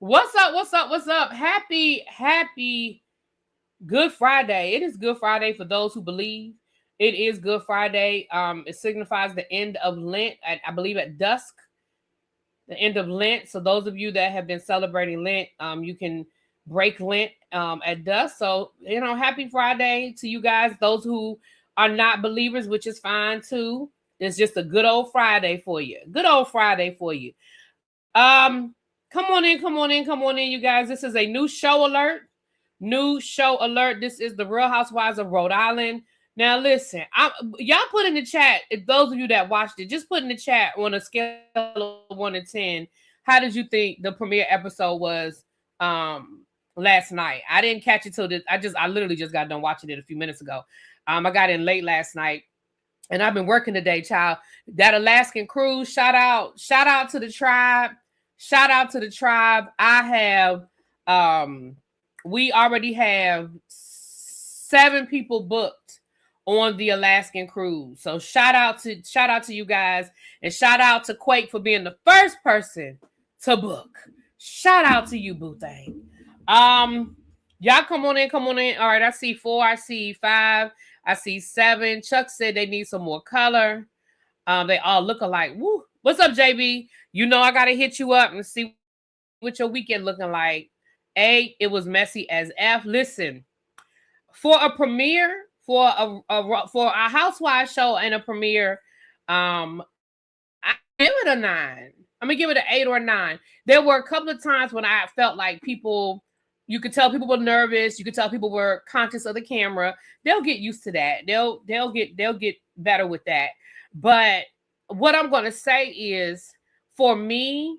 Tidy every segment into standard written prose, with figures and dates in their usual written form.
What's up? What's up? What's up? Happy Good Friday. It is Good Friday for those who believe. It is Good Friday. It signifies the end of Lent, I believe at dusk, the end of Lent. So those of you that have been celebrating Lent, you can break Lent at dusk. So, happy Friday to you guys. Those who are not believers, which is fine too. It's just a good old Friday for you. Good old Friday for you. Come on in, you guys. This is a new show alert. New show alert. This is the Real Housewives of Rhode Island. Now, listen, y'all put in the chat, if those of you that watched it, just put in the chat on a scale of 1 to 10. How did you think the premiere episode was last night? I didn't catch it till this. I literally just got done watching it a few minutes ago. I got in late last night. And I've been working today, child. That Alaskan cruise, shout out to the tribe. Shout out to the tribe. We already have 7 people booked on the Alaskan cruise. So shout out to you guys, and shout out to Quake for being the first person to book. Shout out to you, boo thing. Y'all come on in. All right, I see 4, I see 5, I see 7. Chuck said they need some more color. They all look alike. Woo. What's up, JB? You know I gotta hit you up and see what your weekend looking like. It was messy as F. Listen, for a premiere, for a Housewives show and a premiere, I give it a 9. I'm gonna give it an 8 or a 9. There were a couple of times when I felt like you could tell people were nervous. You could tell people were conscious of the camera. They'll get used to that. They'll get better with that. But what I'm going to say is, for me,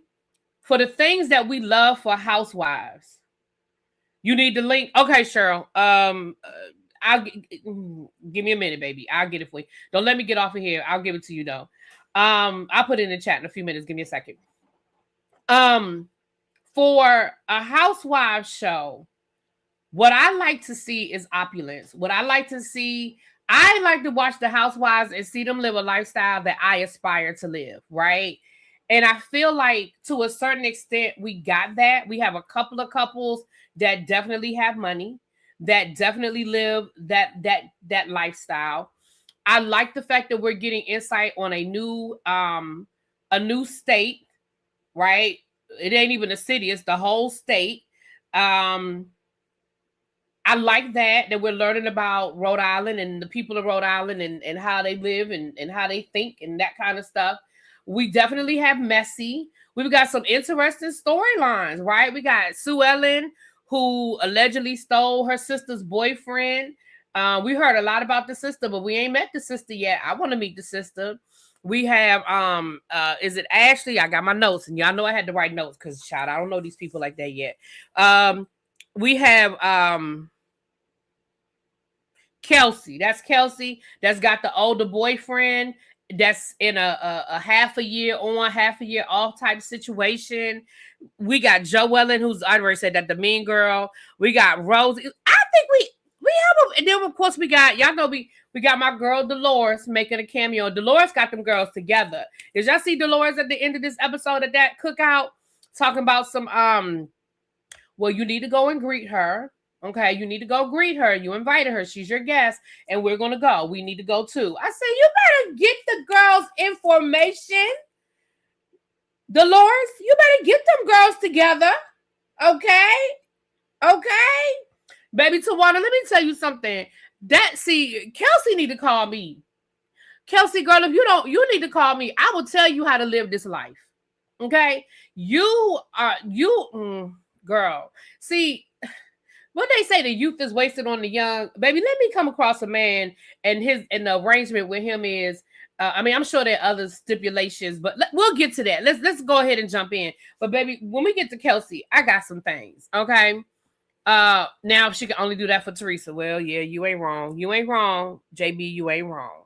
for the things that we love for Housewives, you need the link. Okay, Cheryl. I'll give me a minute, baby. I'll get it for you. Don't let me get off of here. I'll give it to you though. I'll put it in the chat in a few minutes. Give me a second. For a Housewives show, what I like to see is opulence. I like to watch the Housewives and see them live a lifestyle that I aspire to live, right? And I feel like to a certain extent we got that. We have a couple of couples that definitely have money, that definitely live that lifestyle. I like the fact that we're getting insight on a new state, right? It ain't even a city, it's the whole state. I like that we're learning about Rhode Island and the people of Rhode Island and how they live and how they think and that kind of stuff. We definitely have messy. We've got some interesting storylines, right? We got Sue Ellen, who allegedly stole her sister's boyfriend. We heard a lot about the sister, but we ain't met the sister yet. I want to meet the sister. We have is it Ashley? I got my notes, and y'all know I had to write notes because child, I don't know these people like that yet. We have Kelsey. That's Kelsey. That's got the older boyfriend. That's in a half a year on, half a year off type situation. We got Joellen, who's I already said that, the mean girl. We got Rose. I think we have and then of course we got, y'all know we got my girl Dolores making a cameo. Dolores got them girls together. Did y'all see Dolores at the end of this episode at that cookout talking about some well, you need to go and greet her. Okay, you need to go greet her. You invited her. She's your guest, and we're going to go. We need to go too. I said, you better get the girls information. Dolores, you better get them girls together. Okay? Baby Tawana, let me tell you something. Kelsey need to call me. Kelsey, girl, if you need to call me. I will tell you how to live this life. Okay? Girl. See, what they say, the youth is wasted on the young. Baby, let me come across a man and the arrangement with him is, I'm sure there are other stipulations, but we'll get to that. Let's go ahead and jump in. But baby, when we get to Kelsey, I got some things. Okay. Now she can only do that for Teresa. Well, yeah, you ain't wrong. JB, you ain't wrong.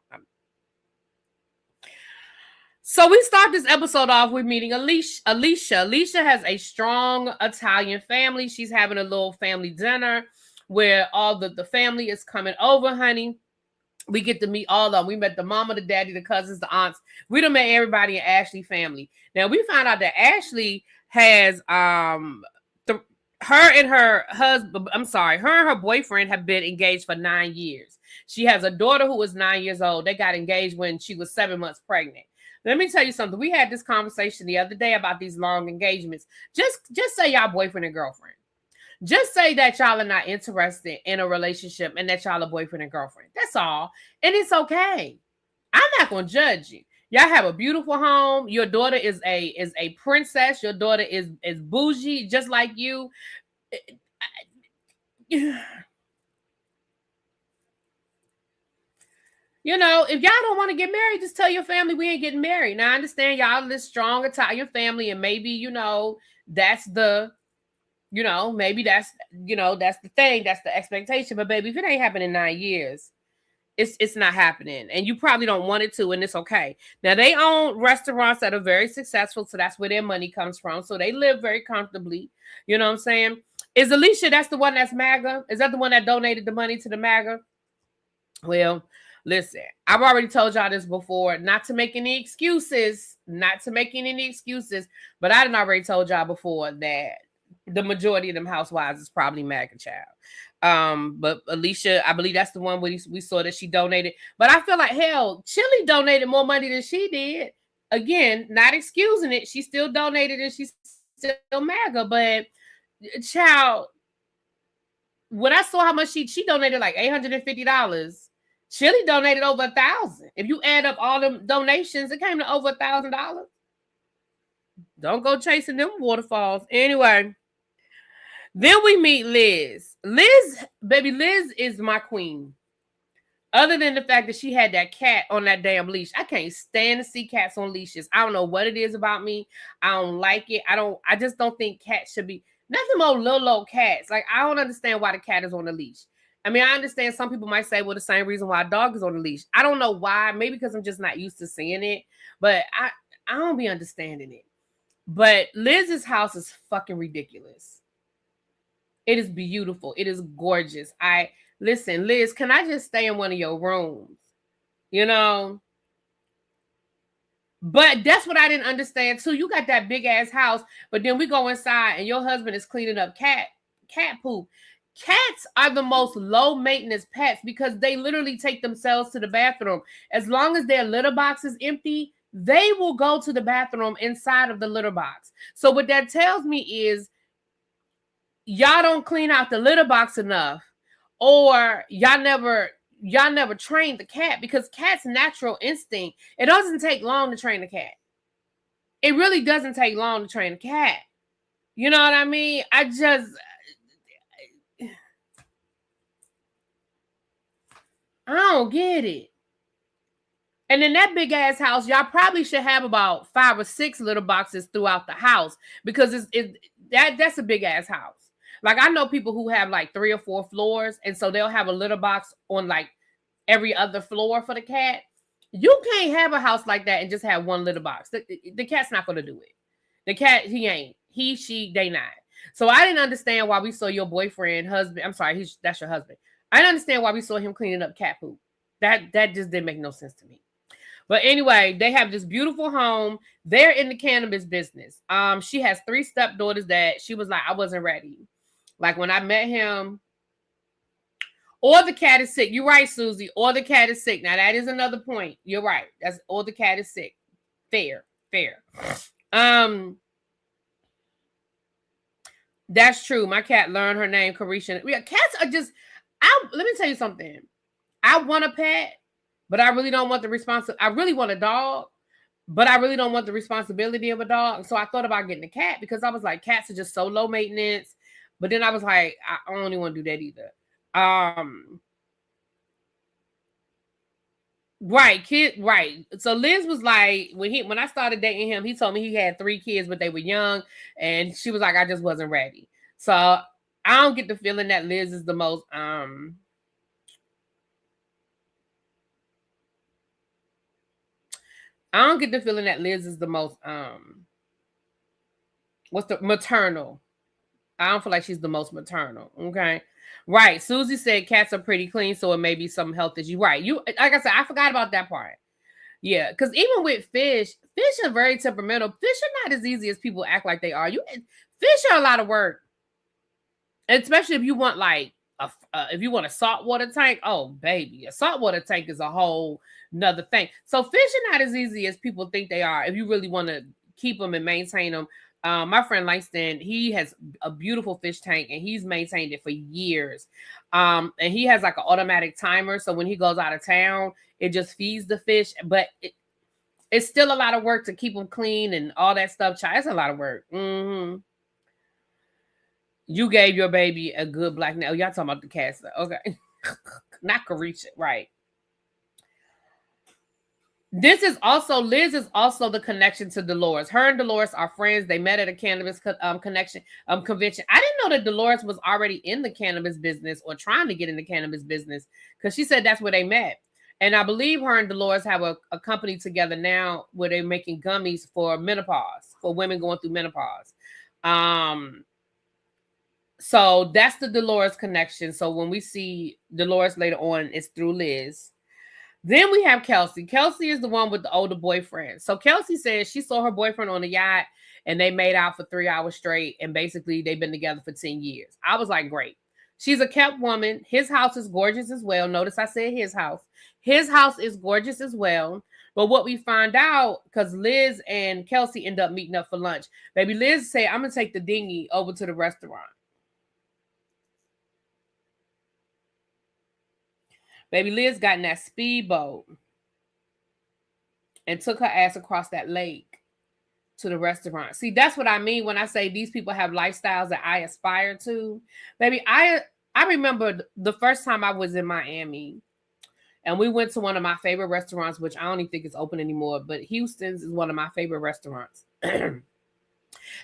So we start this episode off with meeting Alicia. Alicia has a strong Italian family. She's having a little family dinner where all the family is coming over, honey. We get to meet all of them. We met the mama, the daddy, the cousins, the aunts. We done met everybody in Ashley family. Now we found out that Ashley has her and her husband, I'm sorry, her and her boyfriend have been engaged for 9 years. She has a daughter who is 9 years old. They got engaged when she was 7 months pregnant. Let me tell you something. We had this conversation the other day about these long engagements. Just say y'all boyfriend and girlfriend. Just say that y'all are not interested in a relationship and that y'all are boyfriend and girlfriend. That's all. And it's okay. I'm not going to judge you. Y'all have a beautiful home. Your daughter is a princess. Your daughter is bougie, just like you. You know, if y'all don't want to get married, just tell your family we ain't getting married. Now, I understand y'all this strong Italian family, and maybe, you know, that's the, you know, maybe that's, you know, that's the thing, that's the expectation. But baby, if it ain't happening in 9 years, it's not happening. And you probably don't want it to, and it's okay. Now, they own restaurants that are very successful, so that's where their money comes from. So they live very comfortably. You know what I'm saying? Is Alicia, that's the one that's MAGA? Is that the one that donated the money to the MAGA? Well, listen, I've already told y'all this before, not to make any excuses, but I done already told y'all before that the majority of them housewives is probably MAGA child. But Alicia, I believe that's the one we saw that she donated. But I feel like, hell, Chili donated more money than she did. Again, not excusing it. She still donated and she's still MAGA. But, child, when I saw how much she donated, like $850. Chili donated over $1,000. If you add up all them donations, it came to over $1,000. Don't go chasing them waterfalls. Anyway, then we meet Liz. Liz is my queen. Other than the fact that she had that cat on that damn leash. I can't stand to see cats on leashes. I don't know what it is about me. I don't like it. I just don't think cats should be, nothing more little old cats. Like, I don't understand why the cat is on the leash. I mean, I understand some people might say, well, the same reason why a dog is on the leash. I don't know why. Maybe because I'm just not used to seeing it. But I don't be understanding it. But Liz's house is fucking ridiculous. It is beautiful. It is gorgeous. Listen, Liz, can I just stay in one of your rooms? You know? But that's what I didn't understand, too. You got that big-ass house, but then we go inside, and your husband is cleaning up cat poop. Cats are the most low-maintenance pets because they literally take themselves to the bathroom. As long as their litter box is empty, they will go to the bathroom inside of the litter box. So what that tells me is y'all don't clean out the litter box enough, or y'all never trained the cat, because cat's natural instinct, it doesn't take long to train a cat. It really doesn't take long to train a cat. You know what I mean? I don't get it. And in that big ass house, y'all probably should have about 5 or 6 litter boxes throughout the house, because that's a big ass house. Like, I know people who have like 3 or 4 floors, and so they'll have a litter box on like every other floor for the cat. You can't have a house like that and just have one litter box. The cat's not going to do it. The cat, he ain't. He, she, they not. So I didn't understand why we saw your boyfriend, husband. I'm sorry, that's your husband. I didn't understand why we saw him cleaning up cat poop. That just didn't make no sense to me. But anyway, they have this beautiful home. They're in the cannabis business. She has 3 stepdaughters that she was like, I wasn't ready. Like, when I met him, or the cat is sick. You're right, Susie. Or the cat is sick. Now, that is another point. You're right. Or the cat is sick. Fair. That's true. My cat learned her name, Carisha. Yeah, cats are just, let me tell you something. I want a pet, but I really don't want the responsibility. I really want a dog, but I really don't want the responsibility of a dog. So I thought about getting a cat, because I was like, cats are just so low maintenance. But then I was like, I don't even want to do that either. Right. So Liz was like, when I started dating him, he told me he had 3 kids, but they were young, and she was like, I just wasn't ready. So I don't get the feeling that Liz is the most maternal. I don't feel like she's the most maternal. Okay. Right. Susie said cats are pretty clean, so it may be some health issue. Right. You, like I said, I forgot about that part. Yeah. Because even with fish are very temperamental. Fish are not as easy as people act like they are. Fish are a lot of work. Especially if you want like if you want a saltwater tank. Oh baby, a saltwater tank is a whole nother thing. So fish are not as easy as people think they are if you really want to keep them and maintain them. My friend Langston, he has a beautiful fish tank and he's maintained it for years. And he has like an automatic timer, so when he goes out of town, it just feeds the fish. But it's still a lot of work to keep them clean and all that stuff. Child, it's a lot of work. Mm-hmm. You gave your baby a good black nail. Y'all talking about the cancer. Okay. Not Carisha. Right. Liz is also the connection to Dolores. Her and Dolores are friends. They met at a cannabis convention. I didn't know that Dolores was already in the cannabis business or trying to get in the cannabis business, because she said that's where they met. And I believe her and Dolores have a company together now where they're making gummies for menopause, for women going through menopause. So that's the Dolores connection. So when we see Dolores later on, it's through Liz. Then we have Kelsey. Kelsey is the one with the older boyfriend. So Kelsey says she saw her boyfriend on the yacht and they made out for 3 hours straight. And basically they've been together for 10 years. I was like, great. She's a kept woman. His house is gorgeous as well. Notice I said his house. His house is gorgeous as well. But what we find out, because Liz and Kelsey end up meeting up for lunch. Baby Liz said, I'm going to take the dinghy over to the restaurant. Baby Liz got in that speedboat and took her ass across that lake to the restaurant. See, that's what I mean when I say these people have lifestyles that I aspire to. Baby, I remember the first time I was in Miami and we went to one of my favorite restaurants, which I don't even think is open anymore, but Houston's is one of my favorite restaurants. And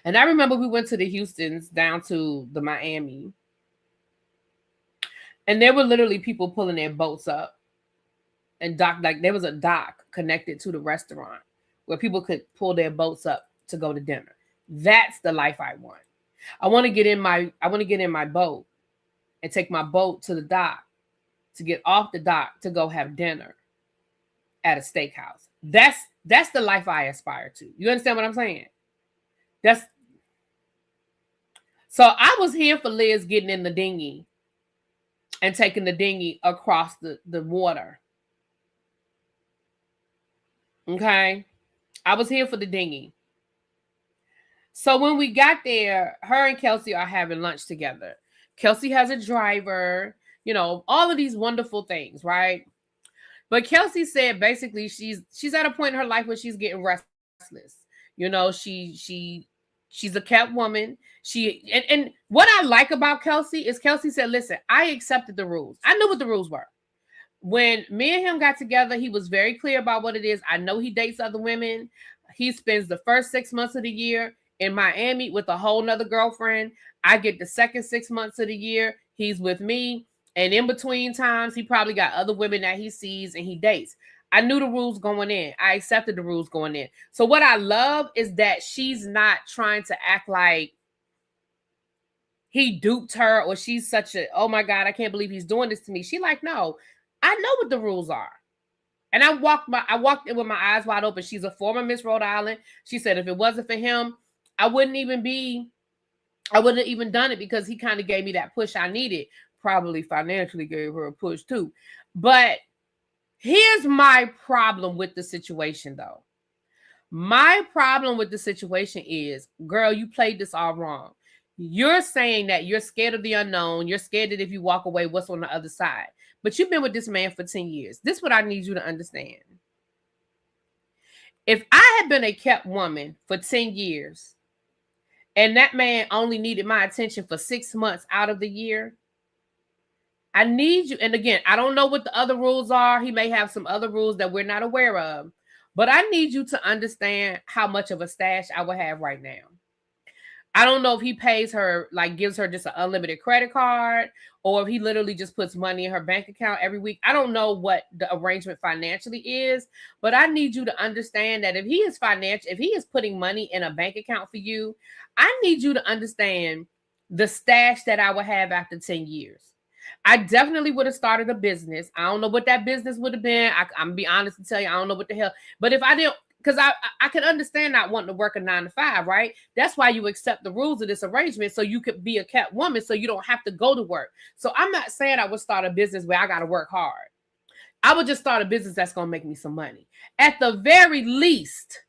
I remember we went to the Houston's down to the Miami. And there were literally people pulling their boats up and dock, like there was a dock connected to the restaurant where people could pull their boats up to go to dinner. That's the life I want. I want to get in my boat and take my boat to the dock to get off the dock to go have dinner at a steakhouse. That's the life I aspire to. You understand what I'm saying? So I was here for Liz getting in the dinghy and taking the dinghy across the water. Okay. I was here for the dinghy. So when we got there, her and Kelsey are having lunch together. Kelsey has a driver, all of these wonderful things, right? But Kelsey said basically she's at a point in her life where she's getting restless. She's a kept woman. And what I like about Kelsey is Kelsey said, listen, I accepted the rules. I knew what the rules were. When me and him got together, he was very clear about what it is. I know he dates other women. He spends the first 6 months of the year in Miami with a whole nother girlfriend. I get the second 6 months of the year. He's with me. And in between times, he probably got other women that he sees and he dates. I knew the rules going in. I accepted the rules going in. So what I love is that she's not trying to act like he duped her or she's such a, oh my God, I can't believe he's doing this to me. She like, no, I know what the rules are. And I walked in with my eyes wide open. She's a former Miss Rhode Island. She said, if it wasn't for him, I wouldn't have even done it because he kind of gave me that push I needed. Probably financially gave her a push too. But here's my problem with the situation though. My problem with the situation is, girl, you played this all wrong. You're saying that you're scared of the unknown. You're scared that if you walk away, what's on the other side? But you've been with this man for 10 years. This is what I need you to understand. If I had been a kept woman for 10 years and that man only needed my attention for 6 months out of the year, I need you. And again, I don't know what the other rules are. He may have some other rules that we're not aware of. But I need you to understand how much of a stash I would have right now. I don't know if he pays her, like gives her just an unlimited credit card, or if he literally just puts money in her bank account every week. I don't know what the arrangement financially is, but I need you to understand that if he is putting money in a bank account for you, I need you to understand the stash that I would have after 10 years. I definitely would have started a business. I don't know what that business would have been. I'm gonna be honest and tell you, I don't know what the hell. But if I didn't, because I can understand not wanting to work a 9 to 5, right? That's why you accept the rules of this arrangement, so you could be a kept woman, so you don't have to go to work. So I'm not saying I would start a business where I got to work hard. I would just start a business that's going to make me some money. At the very least,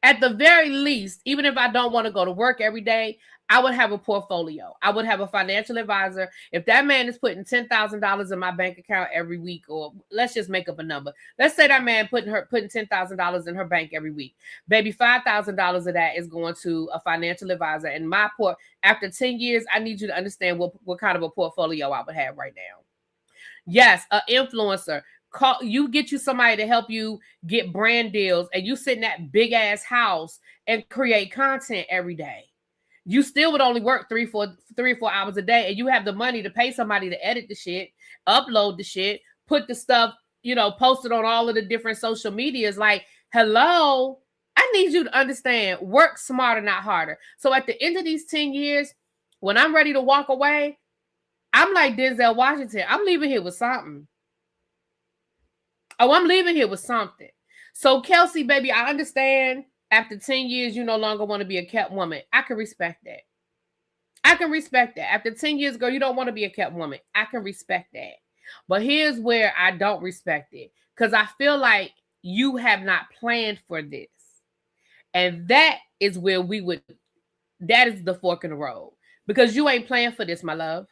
even if I don't want to go to work every day, I would have a portfolio. I would have a financial advisor. If that man is putting $10,000 in my bank account every week, or let's just make up a number. Let's say that man putting $10,000 in her bank every week. Baby, $5,000 of that is going to a financial advisor. And after 10 years, I need you to understand what kind of a portfolio I would have right now. Yes, an influencer. Get you somebody to help you get brand deals, and you sit in that big ass house and create content every day. You still would only work 3 or 4 hours a day, and you have the money to pay somebody to edit the shit, upload the shit, put the stuff, post it on all of the different social medias. Like, hello, I need you to understand, work smarter, not harder. So at the end of these 10 years, when I'm ready to walk away, I'm like Denzel Washington. I'm leaving here with something. Oh, I'm leaving here with something. So, Kelsey, baby, I understand after 10 years, you no longer want to be a kept woman. I can respect that. After 10 years, girl, you don't want to be a kept woman. I can respect that. But here's where I don't respect it. Because I feel like you have not planned for this. And that is where that is the fork in the road. Because you ain't planned for this, my love.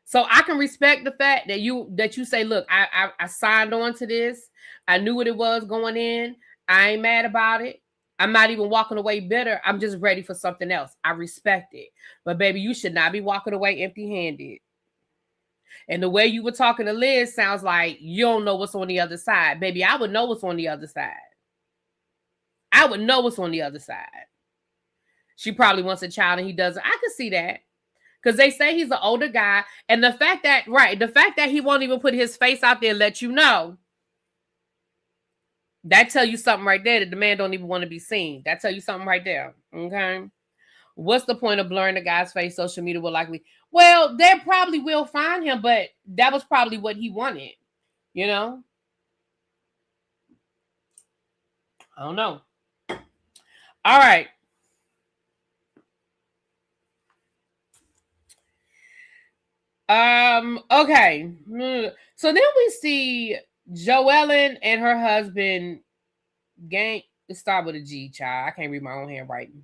So I can respect the fact that you say, look, I signed on to this. I knew what it was going in. I ain't mad about it. I'm not even walking away bitter. I'm just ready for something else. I respect it. But baby, you should not be walking away empty-handed. And the way you were talking to Liz sounds like you don't know what's on the other side. Baby, I would know what's on the other side. She probably wants a child and he doesn't. I can see that. Because they say he's an older guy. And the fact that he won't even put his face out there and let you know, that tell you something right there, that the man don't even want to be seen. That tell you something right there. Okay. What's the point of blurring the guy's face? Social media will likely. Well, they probably will find him, but that was probably what he wanted. I don't know. All right. Okay. So then we see Joellen and her husband, Gang. Let's start with a G, child. I can't read my own handwriting.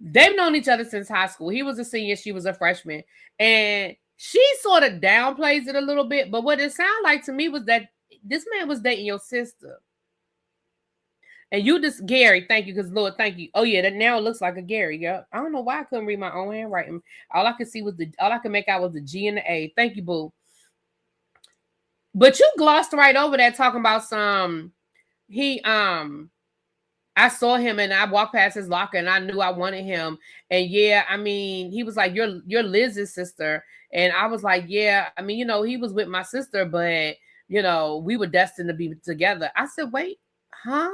They've known each other since high school. He was a senior, she was a freshman. And she sort of downplays it a little bit. But what it sounded like to me was that this man was dating your sister. And you just, Gary, thank you, because Lord, thank you. Oh yeah, that now it looks like a Gary. Yeah, I don't know why I couldn't read my own handwriting. All I could make out was the G and the A. Thank you, boo. But you glossed right over that, talking about I saw him and I walked past his locker and I knew I wanted him. And yeah, I mean, he was like, you're Liz's sister. And I was like, yeah, I mean, he was with my sister, but we were destined to be together. I said, wait, huh?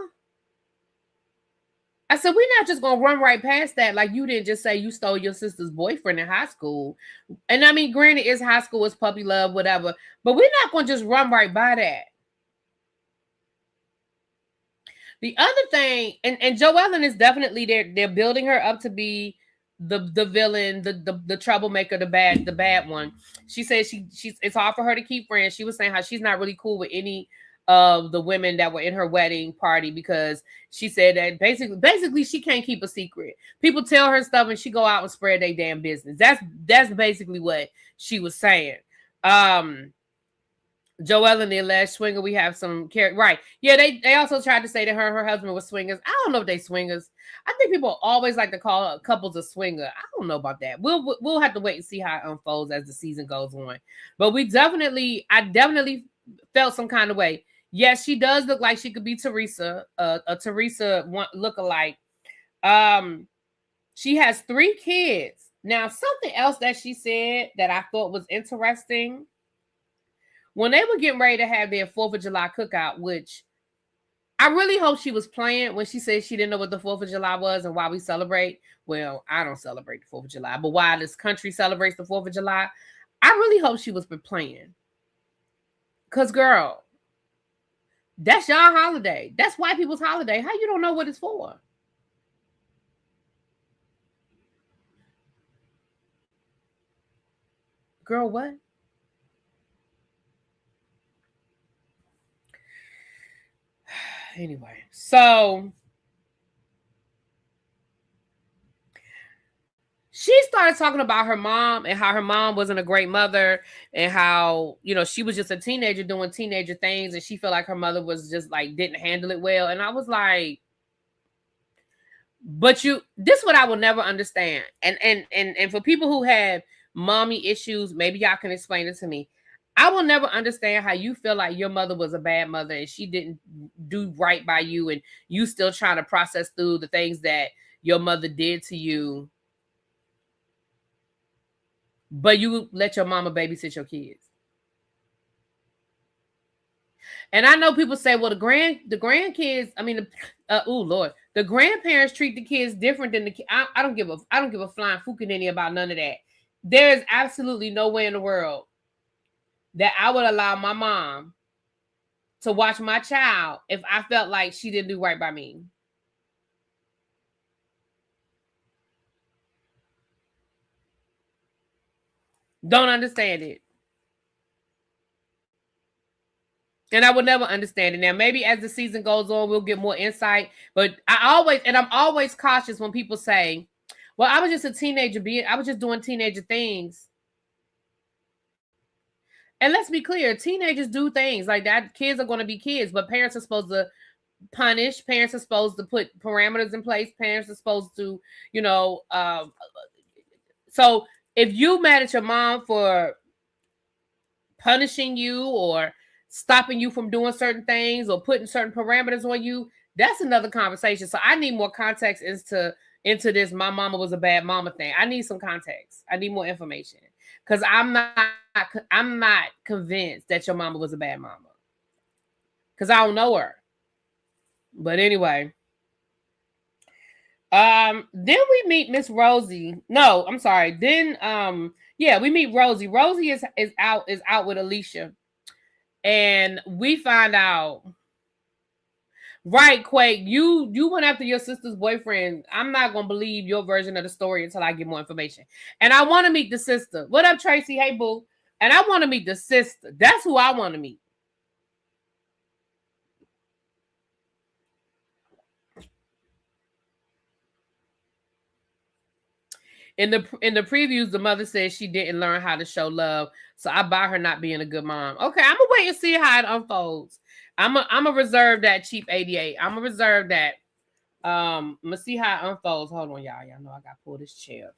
I said, we're not just going to run right past that. Like, you didn't just say you stole your sister's boyfriend in high school. And I mean, granted, it's high school, it's puppy love, whatever. But we're not going to just run right by that. The other thing, and Joellen is definitely, they're building her up to be the villain, the troublemaker, the bad one. She says it's hard for her to keep friends. She was saying how she's not really cool with any of the women that were in her wedding party, because she said that basically she can't keep a secret. People tell her stuff and she go out and spread their damn business. That's basically what she was saying. Joelle and the alleged swinger, we have some right. Yeah, they also tried to say that her and her husband were swingers. I don't know if they swingers. I think people always like to call couples a swinger. I don't know about that. We'll have to wait and see how it unfolds as the season goes on. But I definitely felt some kind of way. Yes, she does look like she could be Teresa, a Teresa lookalike. She has 3 kids. Now, something else that she said that I thought was interesting. When they were getting ready to have their 4th of July cookout, which I really hope she was playing when she said she didn't know what the 4th of July was and why we celebrate. Well, I don't celebrate the 4th of July, but why this country celebrates the 4th of July, I really hope she was playing. Because, girl, That's y'all holiday. That's white people's holiday. How you don't know what it's for? Girl, what? Anyway, so she started talking about her mom and how her mom wasn't a great mother and how, she was just a teenager doing teenager things and she felt like her mother was just like didn't handle it well. And I was like, but this is what I will never understand. And for people who have mommy issues, maybe y'all can explain it to me. I will never understand how you feel like your mother was a bad mother and she didn't do right by you and you still trying to process through the things that your mother did to you, but you let your mama babysit your kids. And I know people say, well, the grandkids, I mean, Lord, the grandparents treat the kids different than the kids. I don't give a flying fucking about none of that. There is absolutely no way in the world that I would allow my mom to watch my child if I felt like she didn't do right by me. Don't understand it. And I will never understand it. Now, maybe as the season goes on, we'll get more insight. But I'm always cautious when people say, well, I was just a teenager I was just doing teenager things. And let's be clear, teenagers do things like that. Kids are going to be kids, but parents are supposed to punish. Parents are supposed to put parameters in place. Parents are supposed to, so if you mad at your mom for punishing you or stopping you from doing certain things or putting certain parameters on you, that's another conversation. So I need more context into this my mama was a bad mama thing. I need some context. I need more information because I'm not convinced that your mama was a bad mama because I don't know her. But anyway, then we meet Miss Rosie. No, I'm sorry. Then we meet Rosie. Rosie is out with Alicia. And we find out, right, Quake, you went after your sister's boyfriend. I'm not going to believe your version of the story until I get more information. And I want to meet the sister. What up, Tracy? Hey, boo. And I want to meet the sister. That's who I want to meet. In the previews, the mother says she didn't learn how to show love. So I buy her not being a good mom. Okay, I'm going to wait and see how it unfolds. I'm a reserve that cheap 88. I'm gonna reserve that. I'm gonna see how it unfolds. Hold on, y'all. Y'all know I gotta pull this chair.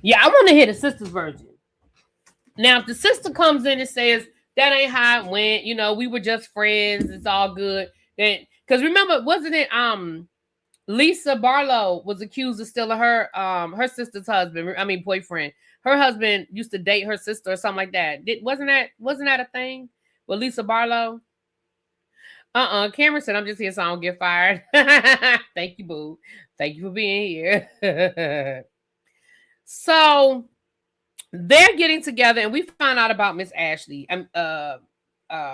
Yeah, I want to hear the sister's version. Now, if the sister comes in and says that ain't how it went, we were just friends, it's all good. Then, because remember, wasn't it Lisa Barlow was accused of stealing her sister's boyfriend. Her husband used to date her sister or something like that. Wasn't that a thing? With Lisa Barlow? Cameron said, I'm just here so I don't get fired. Thank you, boo. Thank you for being here. So they're getting together and we found out about Miss Ashley.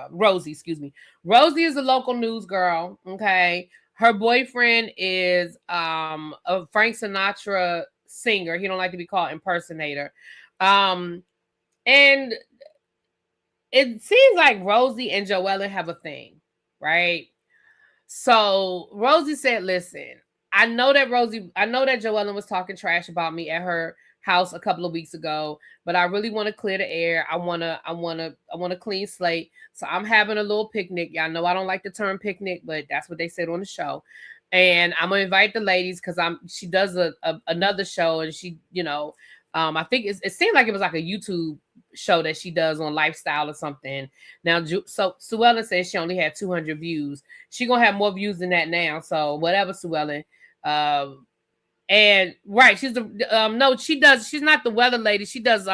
Rosie, excuse me. Rosie is a local news girl. Okay. Her boyfriend is a Frank Sinatra singer. He don't like to be called impersonator. And it seems like Rosie and Joellen have a thing, right? So Rosie said, listen, I know that Joellen was talking trash about me at her house a couple of weeks ago, but I really want to clear the air. I want a clean slate. So I'm having a little picnic. Y'all know I don't like the term picnic, but that's what they said on the show. And I'm gonna invite the ladies because she does another show and she, I think it seemed like it was like a YouTube show that she does on lifestyle or something. Now, so Sue Ellen says she only had 200 views. She gonna have more views than that now. So whatever, Sue Ellen. And right, she's the no, she does. She's not the weather lady. She does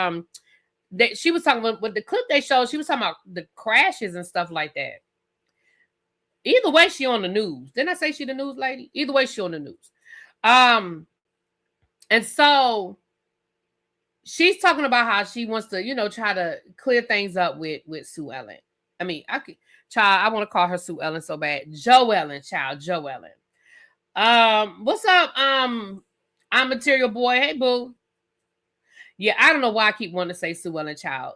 she was talking about with the clip they showed. She was talking about the crashes and stuff like that. Either way, she on the news. Didn't I say she the news lady? Either way, she on the news. And so she's talking about how she wants to, try to clear things up with Sue Ellen. I mean, Child, I want to call her Sue Ellen so bad. Joe Ellen, child, Joe Ellen. What's up? I'm Material Boy. Hey, boo. Yeah, I don't know why I keep wanting to say Sue Ellen, child.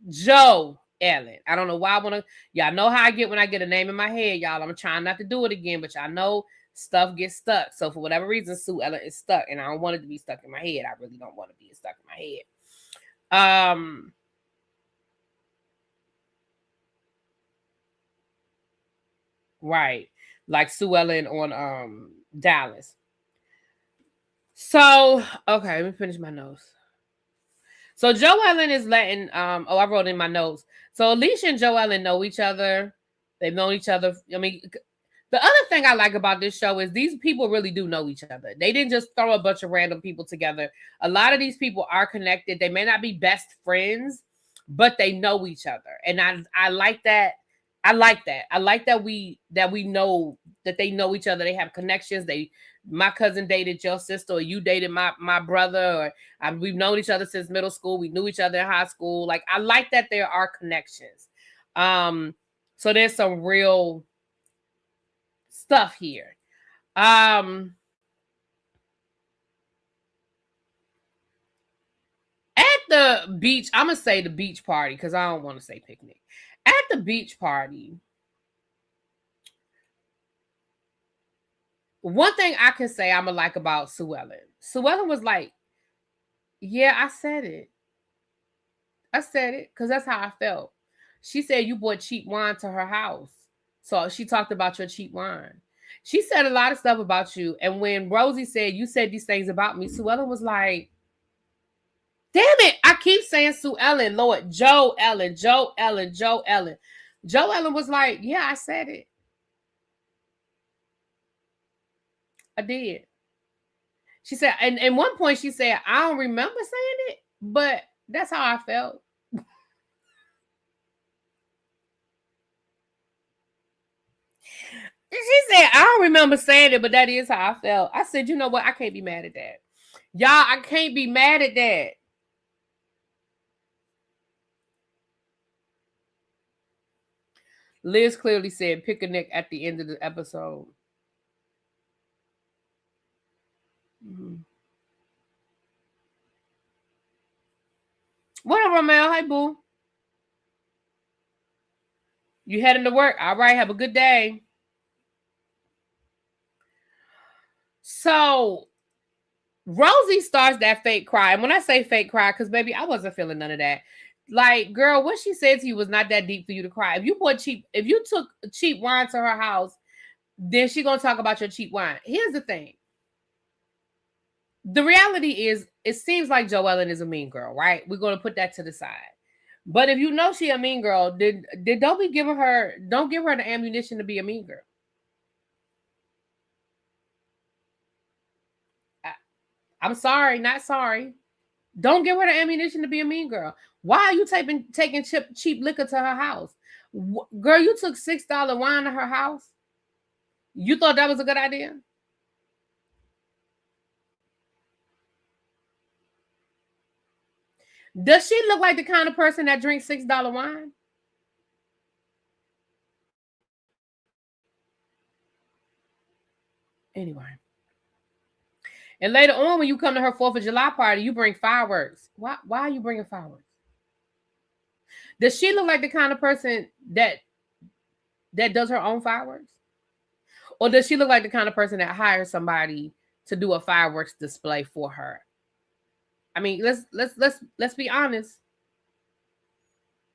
Joe Ellen. I don't know why I want to. Y'all know how I get when I get a name in my head, y'all. I'm trying not to do it again, but y'all know stuff gets stuck. So for whatever reason, Sue Ellen is stuck, and I don't want it to be stuck in my head. I really don't want to be stuck in my head. Right. Like Sue Ellen on Dallas. So, okay, let me finish my notes. So Joe Ellen is letting I wrote in my notes. So Alicia and Joe Ellen know each other. They've known each other. I mean, the other thing I like about this show is these people really do know each other. They didn't just throw a bunch of random people together. A lot of these people are connected. They may not be best friends, but they know each other. And I like that. I like that. I like that we know that they know each other. They have connections. My cousin dated your sister, or you dated my brother, or we've known each other since middle school. We knew each other in high school. Like, I like that there are connections. So there's some real stuff here. At the beach, I'm gonna say the beach party because I don't want to say picnic. At the beach party, one thing I can say I'm gonna like about Sue Ellen. Sue Ellen was like, yeah, I said it. I said it because that's how I felt. She said you brought cheap wine to her house. So she talked about your cheap wine. She said a lot of stuff about you. And when Rosie said, you said these things about me, Sue Ellen was like, damn it. I keep saying Sue Ellen, Lord, Joe Ellen, Joe Ellen, Joe Ellen. Joe Ellen was like, yeah, I said it. I did. She said, and at one point she said, I don't remember saying it, but that's how I felt. She said, I don't remember saying it, but that is how I felt. I said, you know what? I can't be mad at that. Y'all, I can't be mad at that. Liz clearly said, pick a neck at the end of the episode. Mm-hmm. What up, Romel? Hey, boo. You heading to work? All right, have a good day. So Rosie starts that fake cry. And when I say fake cry, because baby, I wasn't feeling none of that. Like, girl, what she said to you was not that deep for you to cry. If you took cheap wine to her house, then she gonna talk about your cheap wine. Here's the thing. The reality is, it seems like Joellen is a mean girl, right? We're gonna put that to the side. But if you know she a mean girl, then don't give her the ammunition to be a mean girl. I'm sorry, not sorry. Don't give her the ammunition to be a mean girl. Why are you taking cheap liquor to her house? Girl, you took $6 wine to her house. You thought that was a good idea? Does she look like the kind of person that drinks $6 wine? Anyway. And later on, when you come to her 4th of July party, you bring fireworks. Why are you bringing fireworks? Does she look like the kind of person that does her own fireworks? Or does she look like the kind of person that hires somebody to do a fireworks display for her? I mean, let's be honest.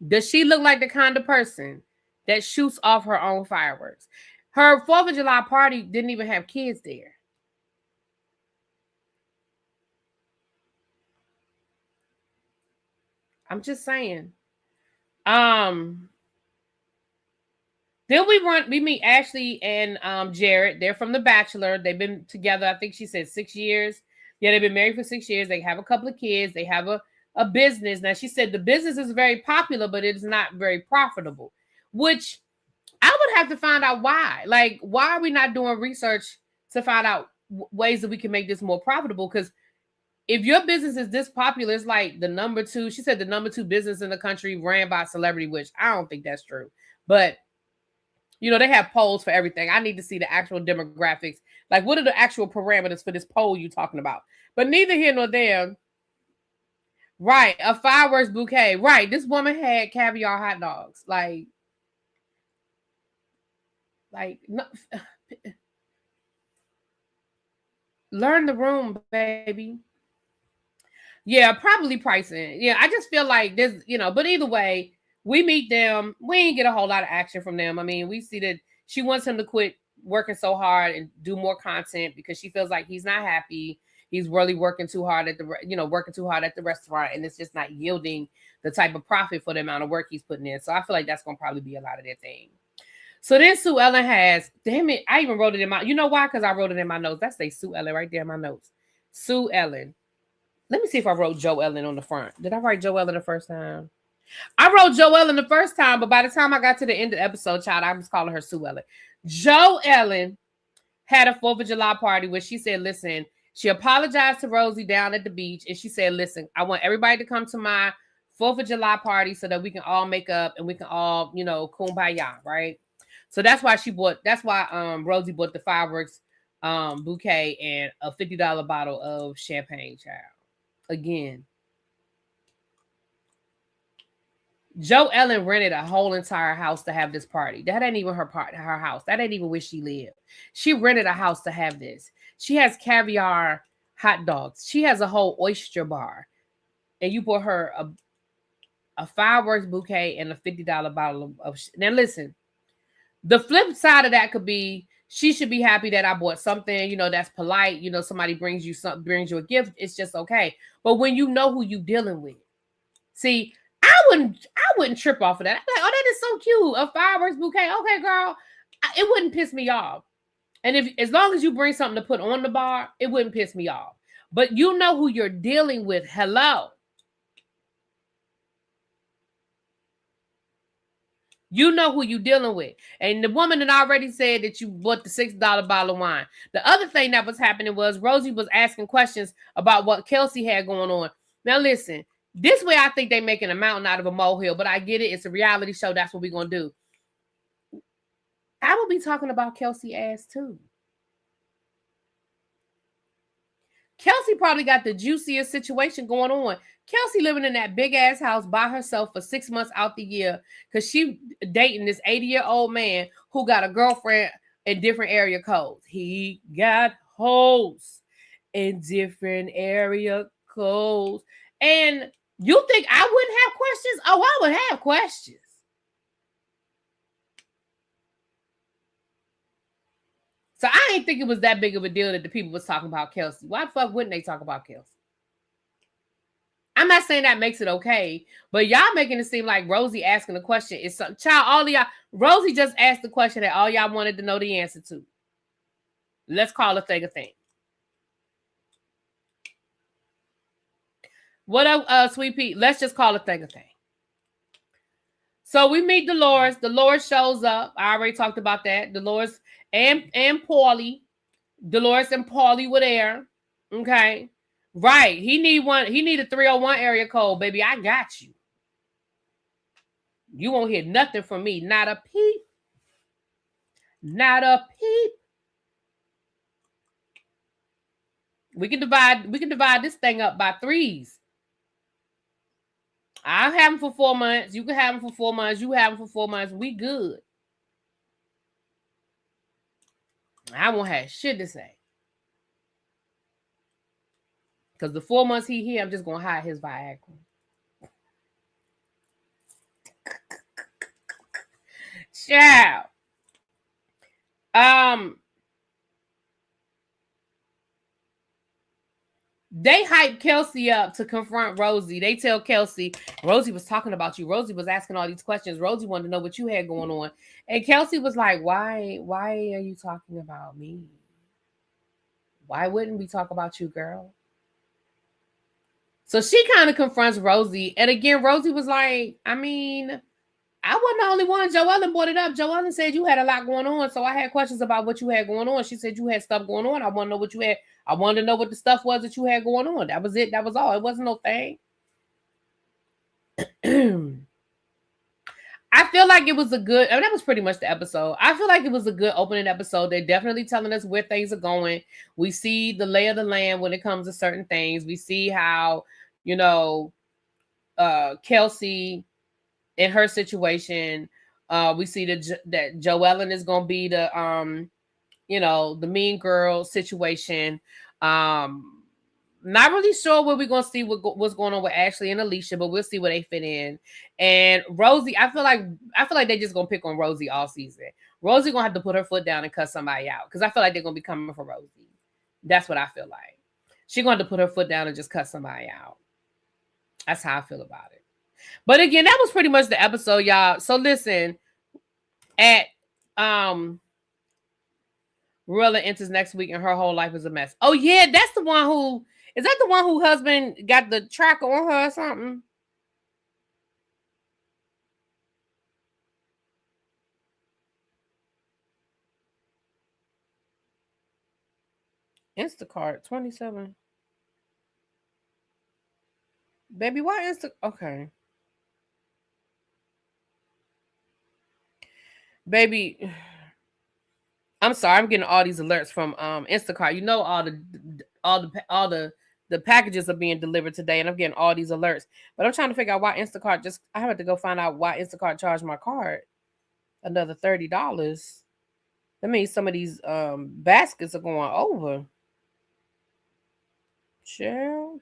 Does she look like the kind of person that shoots off her own fireworks? Her 4th of July party didn't even have kids there. I'm just saying. Then we meet Ashley and Jared. They're from The Bachelor. They've been together, I think she said 6 years. Yeah, they've been married for 6 years. They have a couple of kids. They have a business. Now, she said the business is very popular, but it's not very profitable, which I would have to find out why. Like, why are we not doing research to find out ways that we can make this more profitable? Because if your business is this popular, it's like the number 2, she said the number 2 business in the country ran by a celebrity, which I don't think that's true. But You know, they have polls for everything. I need to see the actual demographics. Like, what are the actual parameters for this poll you talking about? But neither here nor there. Right, a fireworks bouquet. Right, this woman had caviar hot dogs. Like no, learn the room, baby. Yeah, probably pricing. Yeah, I just feel like this, you know, but either way, we meet them. We ain't get a whole lot of action from them. I mean, we see that she wants him to quit working so hard and do more content because she feels like he's not happy. He's really working too hard at working too hard at the restaurant, and it's just not yielding the type of profit for the amount of work he's putting in. So I feel like that's gonna probably be a lot of their thing. So then Sue Ellen has, damn it, I even wrote it in my, you know why? Because I wrote it in my notes. That says Sue Ellen right there in my notes. Sue Ellen. Let me see if I wrote Joe Ellen on the front. Did I write Joe Ellen the first time? I wrote Joe Ellen the first time, but by the time I got to the end of the episode, child, I was calling her Sue Ellen. Joe Ellen had a 4th of July party where she said, listen, she apologized to Rosie down at the beach. And she said, listen, I want everybody to come to my 4th of July party so that we can all make up and we can all, you know, kumbaya, right? So that's why Rosie bought the fireworks bouquet and a $50 bottle of champagne, child. Again, Joe Ellen rented a whole entire house to have this party. That ain't even her house. That ain't even where she lived. She rented a house to have this. She has caviar hot dogs. She has a whole oyster bar. And you bought her a fireworks bouquet and a $50 bottle of now listen, the flip side of that could be she should be happy that I bought something, you know, that's polite. You know, somebody brings you a gift. It's just okay. But when you know who you dealing with, see, I wouldn't trip off of that. I'm like, oh, that is so cute. A fireworks bouquet. Okay, girl. It wouldn't piss me off. And as long as you bring something to put on the bar, it wouldn't piss me off. But you know who you're dealing with. Hello. You know who you dealing with. And the woman that already said that you bought the $6 bottle of wine. The other thing that was happening was Rosie was asking questions about what Kelsey had going on. Now listen, this way I think they're making a mountain out of a molehill, but I get it. It's a reality show. That's what we're going to do. I will be talking about Kelsey ass too. Kelsey probably got the juiciest situation going on. Kelsey living in that big ass house by herself for 6 months out the year because she dating this 80-year-old man who got a girlfriend in different area codes. He got hoes in different area codes. And you think I wouldn't have questions? Oh, I would have questions. So I didn't think it was that big of a deal that the people was talking about Kelsey. Why the fuck wouldn't they talk about Kelsey? I'm not saying that makes it okay, but y'all making it seem like Rosie asking the question is some child. All of y'all, Rosie just asked the question that all y'all wanted to know the answer to. Let's call a thing a thing. What up, Sweet Pete? Let's just call a thing a thing. So we meet Dolores. Dolores shows up. I already talked about that. Dolores and Paulie. Dolores and Paulie were there. Okay. Right. He need a 301 area code, baby. I got you. You won't hear nothing from me. Not a peep. Not a peep. We can divide this thing up by 3s. I'll have them for 4 months. You can have them for 4 months. You have them for 4 months. We good. I won't have shit to say. Because the 4 months he here, I'm just going to hide his Viagra. Ciao. They hype Kelsey up to confront Rosie. They tell Kelsey, Rosie was talking about you. Rosie was asking all these questions. Rosie wanted to know what you had going on. And Kelsey was like, why are you talking about me? Why wouldn't we talk about you, girl? So she kind of confronts Rosie. And again, Rosie was like, I mean, I wasn't the only one. Joellen brought it up. Joellen said you had a lot going on. So I had questions about what you had going on. She said you had stuff going on. I want to know what you had. I wanted to know what the stuff was that you had going on. That was it. That was all. It wasn't no thing. I feel like it was a good, I mean, that was pretty much the episode. I feel like it was a good opening episode. They're definitely telling us where things are going. We see the lay of the land when it comes to certain things. We see how, you know, Kelsey in her situation, we see that Joellen is going to be the, you know, the mean girl situation. Not really sure where we're gonna see what's going on with Ashley and Alicia, but we'll see where they fit in. And Rosie, I feel like they're just gonna pick on Rosie all season. Rosie gonna have to put her foot down and cut somebody out because I feel like they're gonna be coming for Rosie. That's what I feel like. She's gonna have to put her foot down and just cut somebody out. That's how I feel about it. But again, that was pretty much the episode, y'all. So listen, at Rilla enters next week and her whole life is a mess. Oh yeah, that's the one who is that the one who husband got the tracker on her or something? Instacart 27. Baby, why okay. Baby, I'm sorry, I'm getting all these alerts from Instacart. You know all the packages are being delivered today, and I'm getting all these alerts. But I'm trying to figure out why Instacart I have to go find out why Instacart charged my card another $30. That means some of these baskets are going over. Cheryl,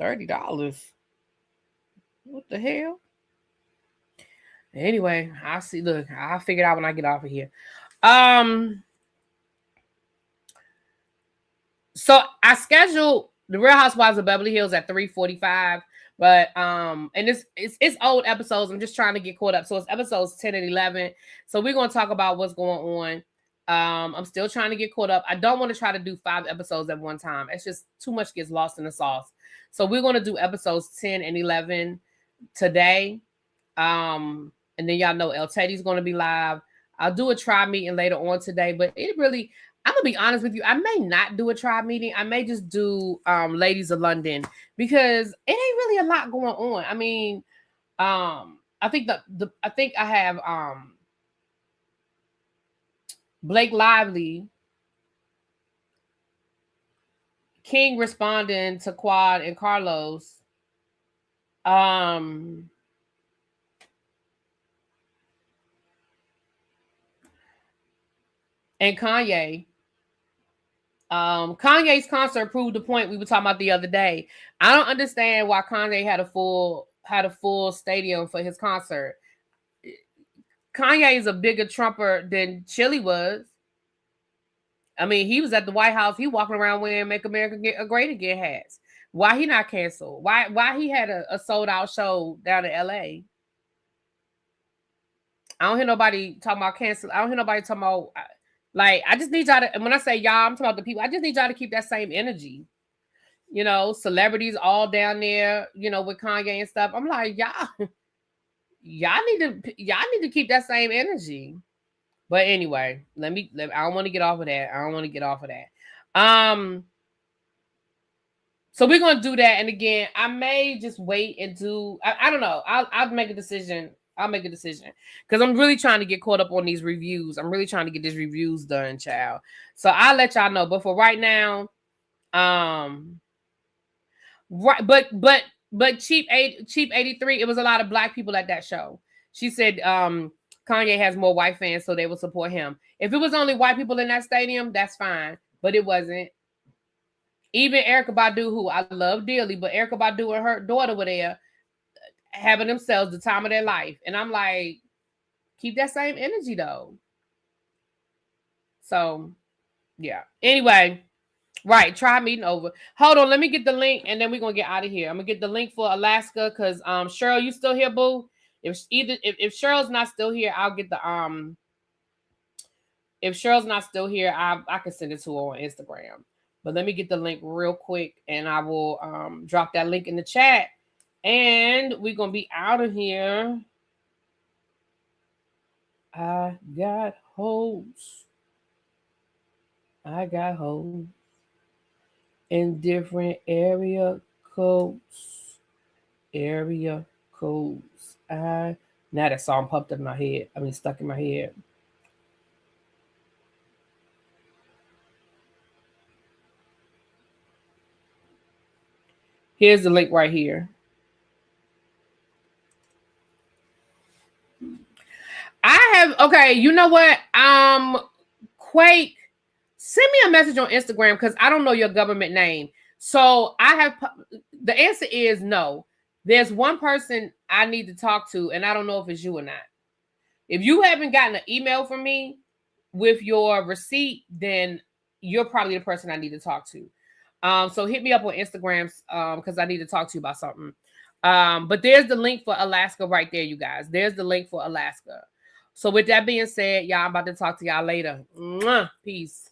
$30. What the hell? Anyway, I'll see. Look, I'll figure it out when I get off of here. So I scheduled the Real Housewives of Beverly Hills at 3:45, but and it's old episodes. I'm just trying to get caught up. So it's episodes 10 and 11. So we're gonna talk about what's going on. I'm still trying to get caught up. I don't want to try to do 5 episodes at one time. It's just too much gets lost in the sauce. So we're gonna do episodes 10 and 11 today. And then y'all know El Teddy's gonna be live. I'll do a tribe meeting later on today, but it really, I'm gonna be honest with you, I may not do a tribe meeting. I may just do Ladies of London because it ain't really a lot going on. I mean, I think I think I have Blake Lively, King responding to Quad and Carlos. And Kanye. Kanye's concert proved the point we were talking about the other day. I don't understand why Kanye had a full stadium for his concert. Kanye is a bigger Trumper than Chili was. I mean, he was at the White House. He walking around wearing "Make America Great Again" hats. Why he not canceled? Why he had a sold out show down in LA? I don't hear nobody talking about cancel. I don't hear nobody talking about. Like, I just need y'all to, and when I say y'all, I'm talking about the people. I just need y'all to keep that same energy. You know, celebrities all down there, you know, with Kanye and stuff. I'm like, y'all need to keep that same energy. But anyway, I don't want to get off of that. So we're gonna do that. And again, I may just wait and do. I don't know. I'll make a decision. Because I'm really trying to get caught up on these reviews. I'm really trying to get these reviews done, child. So I'll let y'all know. But for right now, right, but cheap 83. It was a lot of black people at that show. She said Kanye has more white fans, so they will support him. If it was only white people in that stadium, that's fine. But it wasn't. Even Erykah Badu, who I love dearly, but Erykah Badu and her daughter were there having themselves the time of their life. And I'm like, keep that same energy though. So, yeah. Anyway, right. Try meeting over. Hold on. Let me get the link and then we're going to get out of here. I'm going to get the link for Alaska because Cheryl, you still here, boo? If Cheryl's not still here, I'll get the if Cheryl's not still here, I can send it to her on Instagram. But let me get the link real quick and I will drop that link in the chat. And we're going to be out of here. I got hoes in different area codes. I Now that song popped up in my head. Stuck in my head. Here's the link right here. Okay, you know what? Quake, send me a message on Instagram because I don't know your government name. So the answer is no. There's one person I need to talk to, and I don't know if it's you or not. If you haven't gotten an email from me with your receipt, then you're probably the person I need to talk to. So hit me up on Instagram because I need to talk to you about something. But there's the link for Alaska right there, you guys. There's the link for Alaska. So with that being said, y'all, I'm about to talk to y'all later. Mwah. Peace.